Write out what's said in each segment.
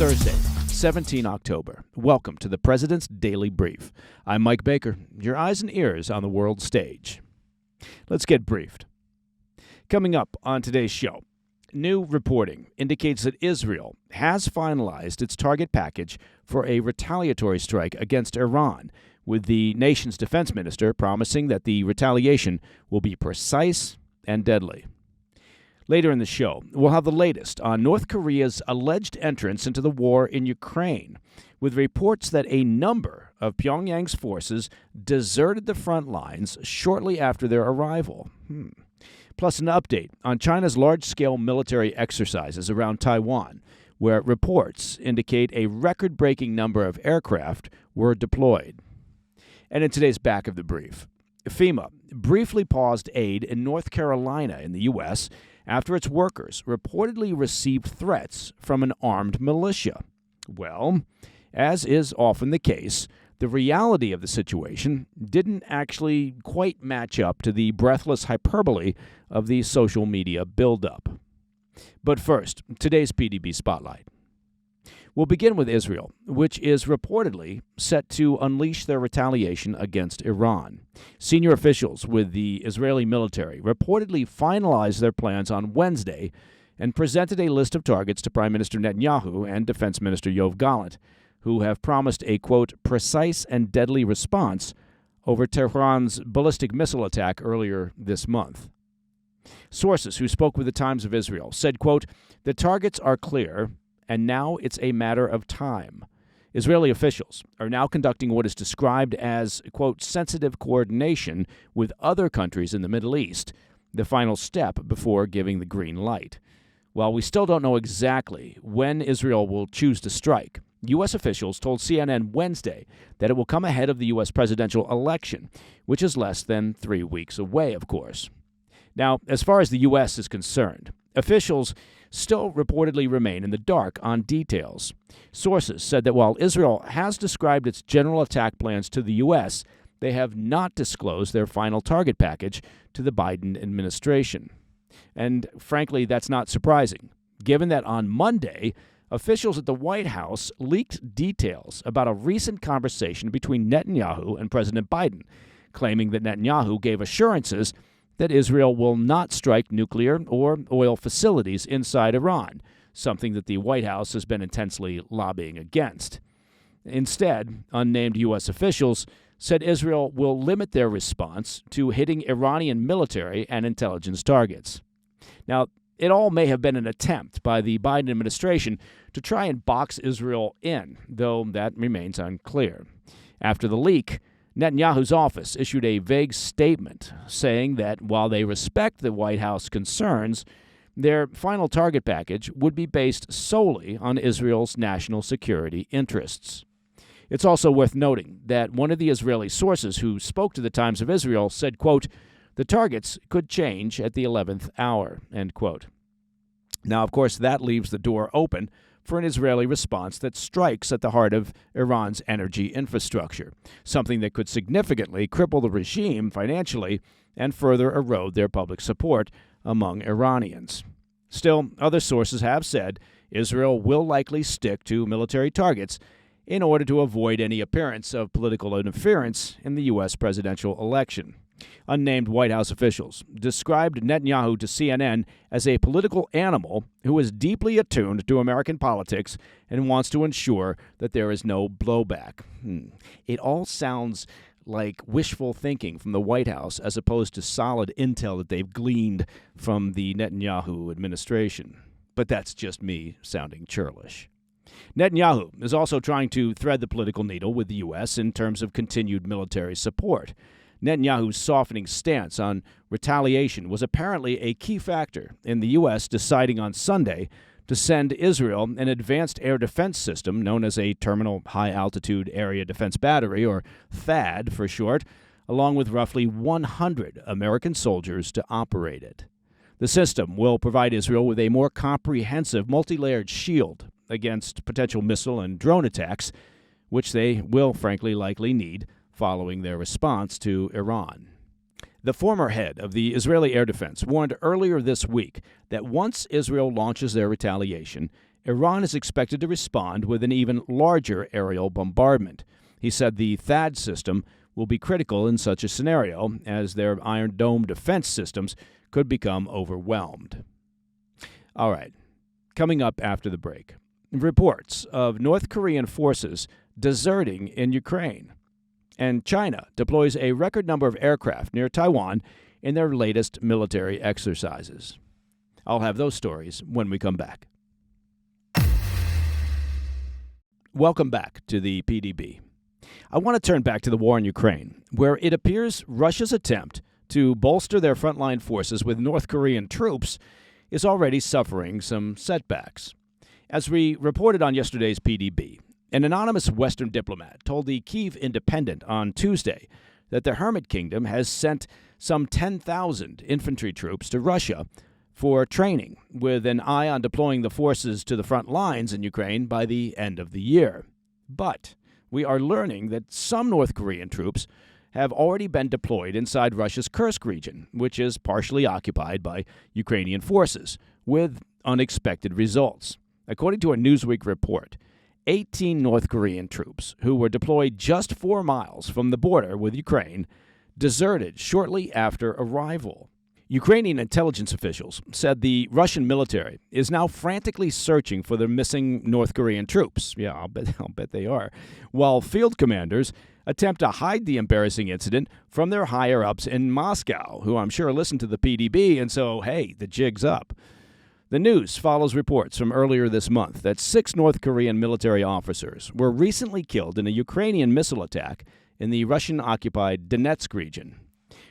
Thursday, 17 October. Welcome to the President's Daily Brief. I'm Mike Baker, your eyes and ears on the world stage. Let's get briefed. Coming up on today's show, new reporting indicates that Israel has finalized its target package for a retaliatory strike against Iran, with the nation's defense minister promising that the retaliation will be precise and deadly. Later in the show, we'll have the latest on North Korea's alleged entrance into the war in Ukraine, with reports that a number of Pyongyang's forces deserted the front lines shortly after their arrival. Plus an update on China's large-scale military exercises around Taiwan, where reports indicate a record-breaking number of aircraft were deployed. And in today's Back of the Brief, FEMA briefly paused aid in North Carolina in the U.S. after its workers reportedly received threats from an armed militia. Well, as is often the case, the reality of the situation didn't actually quite match up to the breathless hyperbole of the social media buildup. But first, today's PDB Spotlight. We'll begin with Israel, which is reportedly set to unleash their retaliation against Iran. Senior officials with the Israeli military reportedly finalized their plans on Wednesday and presented a list of targets to Prime Minister Netanyahu and Defense Minister Yoav Gallant, who have promised a, quote, precise and deadly response over Tehran's ballistic missile attack earlier this month. Sources who spoke with the Times of Israel said, quote, the targets are clear, and now it's a matter of time. Israeli officials are now conducting what is described as, quote, sensitive coordination with other countries in the Middle East, the final step before giving the green light. While we still don't know exactly when Israel will choose to strike, U.S. officials told CNN Wednesday that it will come ahead of the U.S. presidential election, which is less than 3 weeks away, of course. Now, as far as the U.S. is concerned, officials still reportedly remain in the dark on details. Sources said that while Israel has described its general attack plans to the U.S., they have not disclosed their final target package to the Biden administration. And frankly, that's not surprising, given that on Monday, officials at the White House leaked details about a recent conversation between Netanyahu and President Biden, claiming that Netanyahu gave assurances that Israel will not strike nuclear or oil facilities inside Iran, something that the White House has been intensely lobbying against. Instead, unnamed U.S. officials said Israel will limit their response to hitting Iranian military and intelligence targets. Now, it all may have been an attempt by the Biden administration to try and box Israel in, though that remains unclear. After the leak, Netanyahu's office issued a vague statement saying that while they respect the White House concerns, their final target package would be based solely on Israel's national security interests. It's also worth noting that one of the Israeli sources who spoke to the Times of Israel said, quote, the targets could change at the 11th hour, end quote. Now, of course, that leaves the door open for an Israeli response that strikes at the heart of Iran's energy infrastructure, something that could significantly cripple the regime financially and further erode their public support among Iranians. Still, other sources have said Israel will likely stick to military targets in order to avoid any appearance of political interference in the U.S. presidential election. Unnamed White House officials described Netanyahu to CNN as a political animal who is deeply attuned to American politics and wants to ensure that there is no blowback. It all sounds like wishful thinking from the White House as opposed to solid intel that they've gleaned from the Netanyahu administration. But that's just me sounding churlish. Netanyahu is also trying to thread the political needle with the U.S. in terms of continued military support. Netanyahu's softening stance on retaliation was apparently a key factor in the U.S. deciding on Sunday to send Israel an advanced air defense system known as a Terminal High Altitude Area Defense Battery, or THAAD for short, along with roughly 100 American soldiers to operate it. The system will provide Israel with a more comprehensive multi-layered shield against potential missile and drone attacks, which they will frankly likely need following their response to Iran. The former head of the Israeli Air Defense warned earlier this week that once Israel launches their retaliation, Iran is expected to respond with an even larger aerial bombardment. He said the THAAD system will be critical in such a scenario, as their Iron Dome defense systems could become overwhelmed. All right, coming up after the break, reports of North Korean forces deserting in Ukraine, and China deploys a record number of aircraft near Taiwan in their latest military exercises. I'll have those stories when we come back. Welcome back to the PDB. I want to turn back to the war in Ukraine, where it appears Russia's attempt to bolster their frontline forces with North Korean troops is already suffering some setbacks. As we reported on yesterday's PDB, an anonymous Western diplomat told the Kyiv Independent on Tuesday that the Hermit Kingdom has sent some 10,000 infantry troops to Russia for training, with an eye on deploying the forces to the front lines in Ukraine by the end of the year. But we are learning that some North Korean troops have already been deployed inside Russia's Kursk region, which is partially occupied by Ukrainian forces, with unexpected results. According to a Newsweek report, 18 North Korean troops who were deployed just 4 miles from the border with Ukraine deserted shortly after arrival. Ukrainian intelligence officials said the Russian military is now frantically searching for the missing North Korean troops. Yeah, I'll bet they are. While field commanders attempt to hide the embarrassing incident from their higher-ups in Moscow, who I'm sure listen to the PDB, and so, hey, the jig's up. The news follows reports from earlier this month that 6 North Korean military officers were recently killed in a Ukrainian missile attack in the Russian-occupied Donetsk region.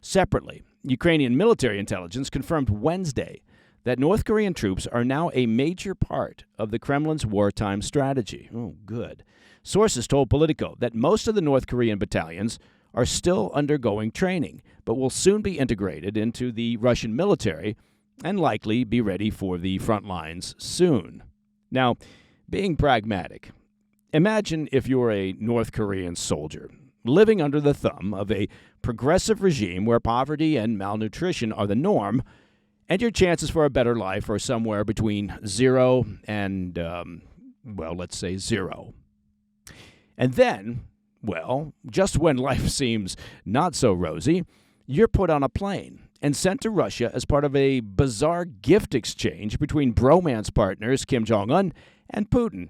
Separately, Ukrainian military intelligence confirmed Wednesday that North Korean troops are now a major part of the Kremlin's wartime strategy. Oh, good. Sources told Politico that most of the North Korean battalions are still undergoing training, but will soon be integrated into the Russian military and likely be ready for the front lines soon. Now, being pragmatic, imagine if you're a North Korean soldier living under the thumb of a progressive regime where poverty and malnutrition are the norm, and your chances for a better life are somewhere between 0 and, let's say 0. And then, just when life seems not so rosy, you're put on a plane and sent to Russia as part of a bizarre gift exchange between bromance partners Kim Jong-un and Putin.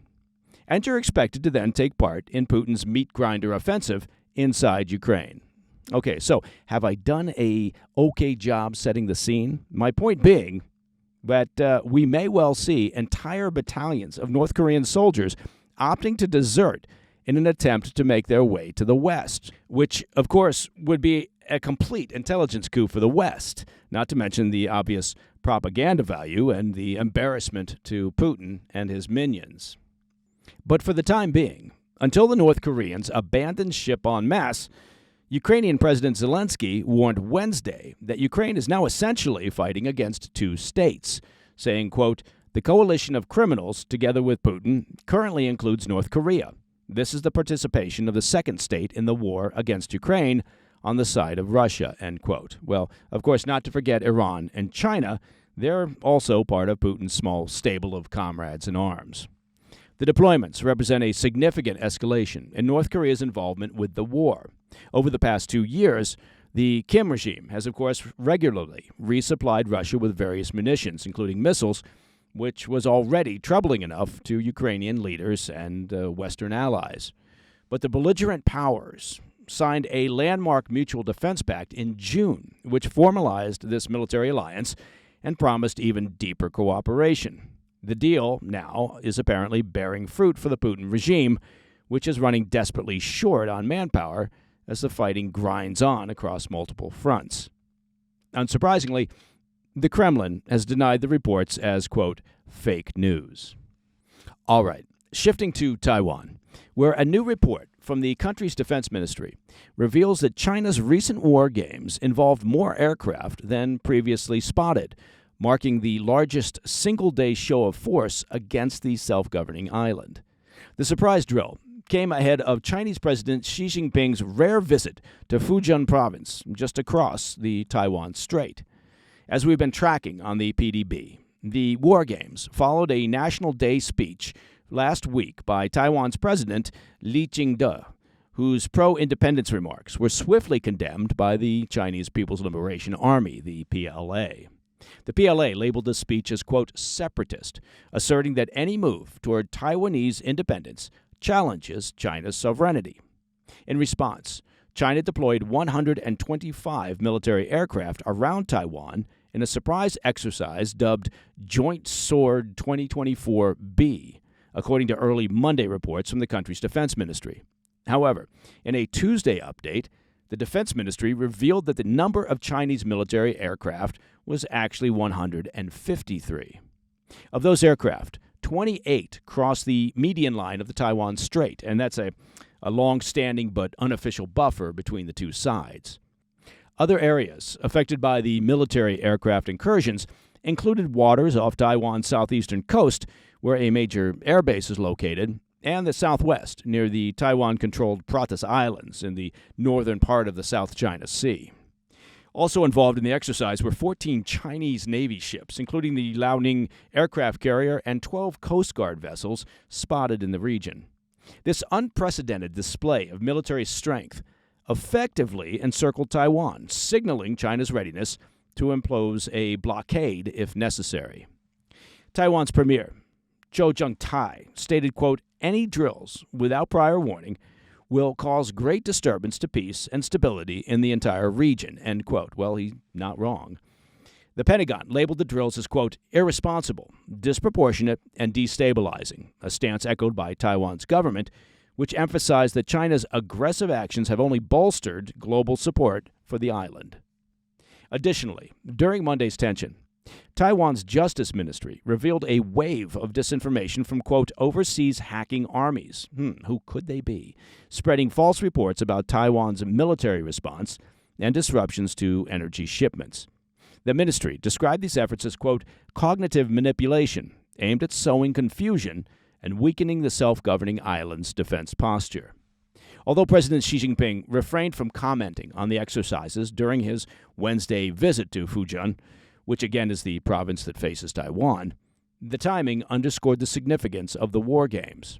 And you're expected to then take part in Putin's meat grinder offensive inside Ukraine. Okay, so have I done a okay job setting the scene? My point being that we may well see entire battalions of North Korean soldiers opting to desert in an attempt to make their way to the West, which, of course, would be a complete intelligence coup for the West, not to mention the obvious propaganda value and the embarrassment to Putin and his minions. But for the time being, until the North Koreans abandon ship en masse, Ukrainian President Zelensky warned Wednesday that Ukraine is now essentially fighting against 2 states, saying, quote, "The coalition of criminals, together with Putin, currently includes North Korea. This is the participation of the second state in the war against Ukraine on the side of Russia," end quote. Well, of course, not to forget Iran and China. They're also part of Putin's small stable of comrades in arms. The deployments represent a significant escalation in North Korea's involvement with the war. Over the past 2 years, the Kim regime has, of course, regularly resupplied Russia with various munitions, including missiles, which was already troubling enough to Ukrainian leaders and Western allies. But the belligerent powers signed a landmark mutual defense pact in June, which formalized this military alliance and promised even deeper cooperation. The deal now is apparently bearing fruit for the Putin regime, which is running desperately short on manpower as the fighting grinds on across multiple fronts. Unsurprisingly, the Kremlin has denied the reports as, quote, fake news. All right, shifting to Taiwan, where a new report from the country's defense ministry reveals that China's recent war games involved more aircraft than previously spotted, marking the largest single-day show of force against the self-governing island. The surprise drill came ahead of Chinese President Xi Jinping's rare visit to Fujian province, just across the Taiwan Strait. As we've been tracking on the PDB, The war games followed a National Day speech last week by Taiwan's president, Lee Ching-te, whose pro-independence remarks were swiftly condemned by the Chinese People's Liberation Army, the PLA. The PLA labeled the speech as, quote, separatist, asserting that any move toward Taiwanese independence challenges China's sovereignty. In response, China deployed 125 military aircraft around Taiwan in a surprise exercise dubbed Joint Sword 2024B, according to early Monday reports from the country's defense ministry. However, in a Tuesday update, the defense ministry revealed that the number of Chinese military aircraft was actually 153. Of those aircraft, 28 crossed the median line of the Taiwan Strait, and that's a long-standing but unofficial buffer between the two sides. Other areas affected by the military aircraft incursions included waters off Taiwan's southeastern coast, where a major airbase is located, and the southwest, near the Taiwan-controlled Pratas Islands in the northern part of the South China Sea. Also involved in the exercise were 14 Chinese Navy ships, including the Liaoning aircraft carrier and 12 Coast Guard vessels spotted in the region. This unprecedented display of military strength effectively encircled Taiwan, signaling China's readiness to impose a blockade if necessary. Taiwan's premier, Zhou Zhengtai, stated, quote, any drills without prior warning will cause great disturbance to peace and stability in the entire region, end quote. Well, he's not wrong. The Pentagon labeled the drills as, quote, irresponsible, disproportionate, and destabilizing, a stance echoed by Taiwan's government, which emphasized that China's aggressive actions have only bolstered global support for the island. Additionally, during Monday's tension, Taiwan's Justice Ministry revealed a wave of disinformation from, quote, overseas hacking armies. Who could they be? Spreading false reports about Taiwan's military response and disruptions to energy shipments. The ministry described these efforts as, quote, cognitive manipulation aimed at sowing confusion and weakening the self-governing island's defense posture. Although President Xi Jinping refrained from commenting on the exercises during his Wednesday visit to Fujian, which again is the province that faces Taiwan, the timing underscored the significance of the war games.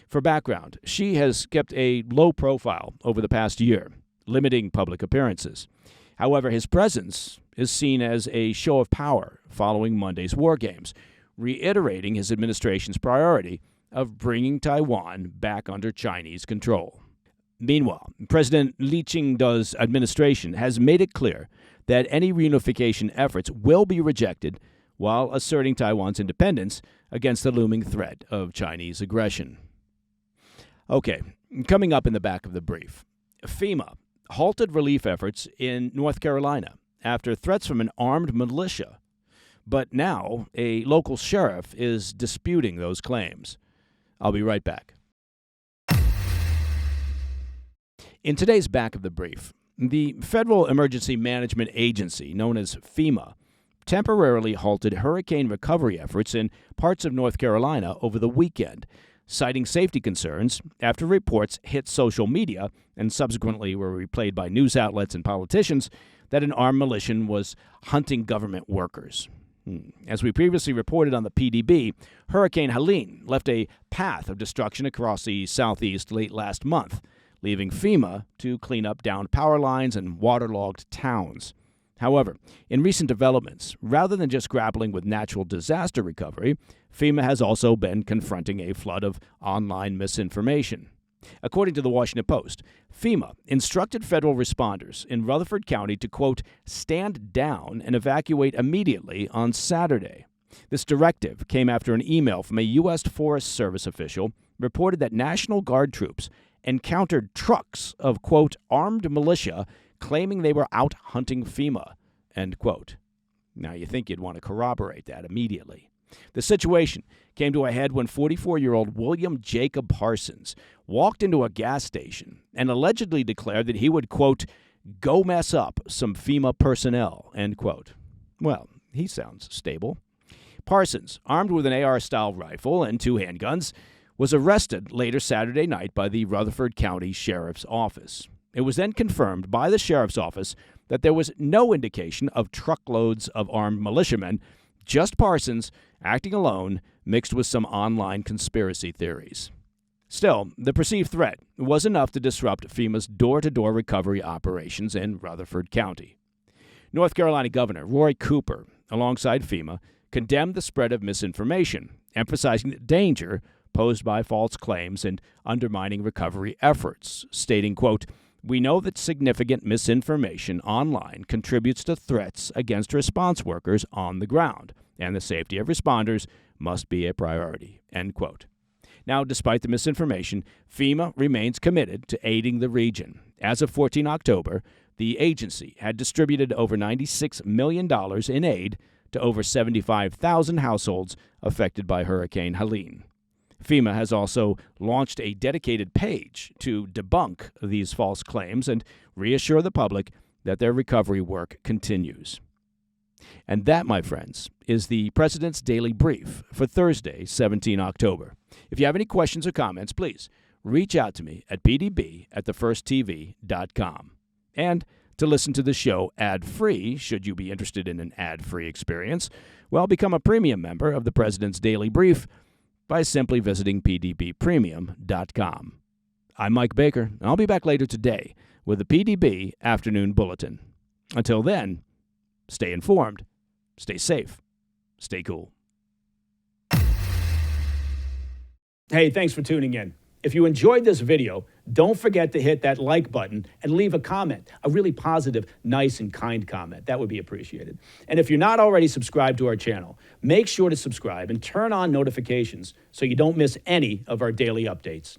For background, Xi has kept a low profile over the past year, limiting public appearances. However, his presence is seen as a show of power following Monday's war games, reiterating his administration's priority of bringing Taiwan back under Chinese control. Meanwhile, President Lee Ching-te's administration has made it clear that any reunification efforts will be rejected while asserting Taiwan's independence against the looming threat of Chinese aggression. Okay, coming up in the back of the brief, FEMA halted relief efforts in North Carolina after threats from an armed militia. But now a local sheriff is disputing those claims. I'll be right back. In today's back of the brief, the Federal Emergency Management Agency, known as FEMA, temporarily halted hurricane recovery efforts in parts of North Carolina over the weekend, citing safety concerns after reports hit social media and subsequently were replayed by news outlets and politicians that an armed militia was hunting government workers. As we previously reported on the PDB, Hurricane Helene left a path of destruction across the southeast late last month, leaving FEMA to clean up downed power lines and waterlogged towns. However, in recent developments, rather than just grappling with natural disaster recovery, FEMA has also been confronting a flood of online misinformation. According to the Washington Post, FEMA instructed federal responders in Rutherford County to, quote, stand down and evacuate immediately on Saturday. This directive came after an email from a U.S. Forest Service official reported that National Guard troops encountered trucks of, quote, armed militia claiming they were out hunting FEMA, end quote. Now, you think you'd want to corroborate that immediately. The situation came to a head when 44-year-old William Jacob Parsons walked into a gas station and allegedly declared that he would, quote, go mess up some FEMA personnel, end quote. Well, he sounds stable. Parsons, armed with an AR-style rifle and 2 handguns, was arrested later Saturday night by the Rutherford County Sheriff's Office. It was then confirmed by the Sheriff's Office that there was no indication of truckloads of armed militiamen Just Parsons acting alone mixed with some online conspiracy theories. Still, the perceived threat was enough to disrupt FEMA's door-to-door recovery operations in Rutherford County. North Carolina Governor Roy Cooper, alongside FEMA, condemned the spread of misinformation, emphasizing the danger posed by false claims and undermining recovery efforts, stating, quote, "We know that significant misinformation online contributes to threats against response workers on the ground, and the safety of responders must be a priority," end quote. Now, despite the misinformation, FEMA remains committed to aiding the region. As of 14 October, the agency had distributed over $96 million in aid to over 75,000 households affected by Hurricane Helene. FEMA has also launched a dedicated page to debunk these false claims and reassure the public that their recovery work continues. And that, my friends, is the President's Daily Brief for Thursday, 17 October. If you have any questions or comments, please reach out to me at pdb@thefirsttv.com. And to listen to the show ad-free, should you be interested in an ad-free experience, well, become a premium member of the President's Daily Brief by simply visiting pdbpremium.com. I'm Mike Baker, and I'll be back later today with the PDB Afternoon Bulletin. Until then, stay informed, stay safe, stay cool. Hey, thanks for tuning in. If you enjoyed this video, don't forget to hit that like button and leave a comment, a really positive, nice, and kind comment. That would be appreciated. And if you're not already subscribed to our channel, make sure to subscribe and turn on notifications so you don't miss any of our daily updates.